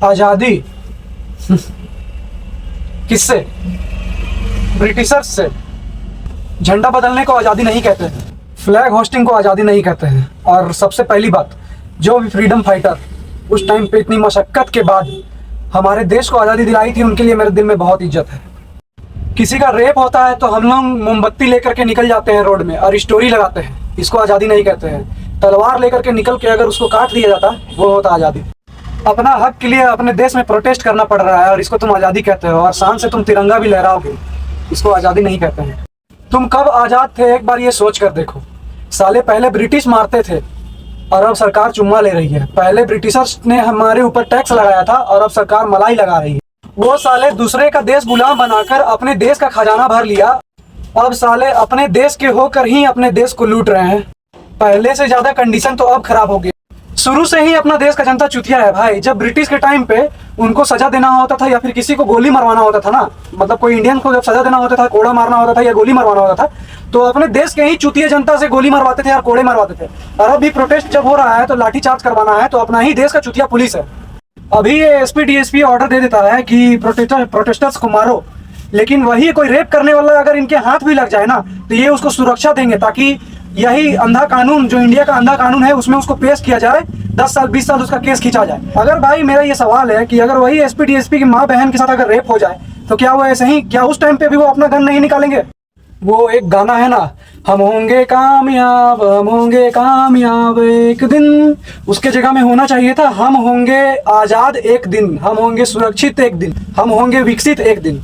आज़ादी किससे? ब्रिटिशर्स से। झंडा बदलने को आज़ादी नहीं कहते हैं, फ्लैग होस्टिंग को आज़ादी नहीं कहते हैं। और सबसे पहली बात, जो भी फ्रीडम फाइटर उस टाइम पे इतनी मशक्क़त के बाद हमारे देश को आज़ादी दिलाई थी, उनके लिए मेरे दिल में बहुत इज्जत है। किसी का रेप होता है तो हम लोग मोमबत्ती लेकर के निकल जाते हैं रोड में और स्टोरी लगाते हैं, इसको आज़ादी नहीं कहते हैं। तलवार लेकर के निकल के अगर उसको काट दिया जाता वो होता आज़ादी। अपना हक के लिए अपने देश में प्रोटेस्ट करना पड़ रहा है और इसको तुम आज़ादी कहते हो, और शान से तुम तिरंगा भी लहराओगे, इसको आज़ादी नहीं कहते हैं। तुम कब आज़ाद थे एक बार ये सोच कर देखो। साले पहले ब्रिटिश मारते थे और अब सरकार चुम्मा ले रही है। पहले ब्रिटिशर्स ने हमारे ऊपर टैक्स लगाया था और अब सरकार मलाई लगा रही है। वो साले दूसरे का देश गुलाम बनाकर अपने देश का खजाना भर लिया, अब साले अपने देश के होकर ही अपने देश को लूट रहे हैं। पहले से ज़्यादा कंडीशन तो अब खराब हो गई। शुरू से ही अपना देश का जनता चुतिया है भाई। जब ब्रिटिश के टाइम पे उनको सजा देना होता था या फिर किसी को गोली मरवाना होता था ना, मतलब कोई इंडियन को जब सजा देना होता था, कोड़ा मारना होता था या गोली मरवाना होता था, तो अपने देश के ही चुतिया जनता से गोली मरवाते थे और कोड़े मरवाते थे। और अभी प्रोटेस्ट जब हो रहा है तो लाठीचार्ज करवाना है तो अपना ही देश का चुतिया पुलिस है। अभी ये एसपी डीएसपी ऑर्डर दे देता है कि प्रोटेस्टर्स को मारो, लेकिन वही कोई रेप करने वाला अगर इनके हाथ भी लग जाए ना तो ये उसको सुरक्षा देंगे, ताकि यही अंधा कानून जो इंडिया का अंधा कानून है उसमें उसको पेश किया जाए, 10 साल 20 साल उसका केस खींचा जाए। अगर भाई मेरा ये सवाल है कि अगर वही एसपी डीएसपी की माँ बहन के साथ अगर रेप हो जाए तो क्या वो ऐसे ही, क्या उस टाइम पे भी वो अपना गन नहीं निकालेंगे? वो एक गाना है ना, हम होंगे कामयाब एक दिन, उसके जगह में होना चाहिए था हम होंगे आज़ाद एक दिन, हम होंगे सुरक्षित एक दिन, हम होंगे विकसित एक दिन।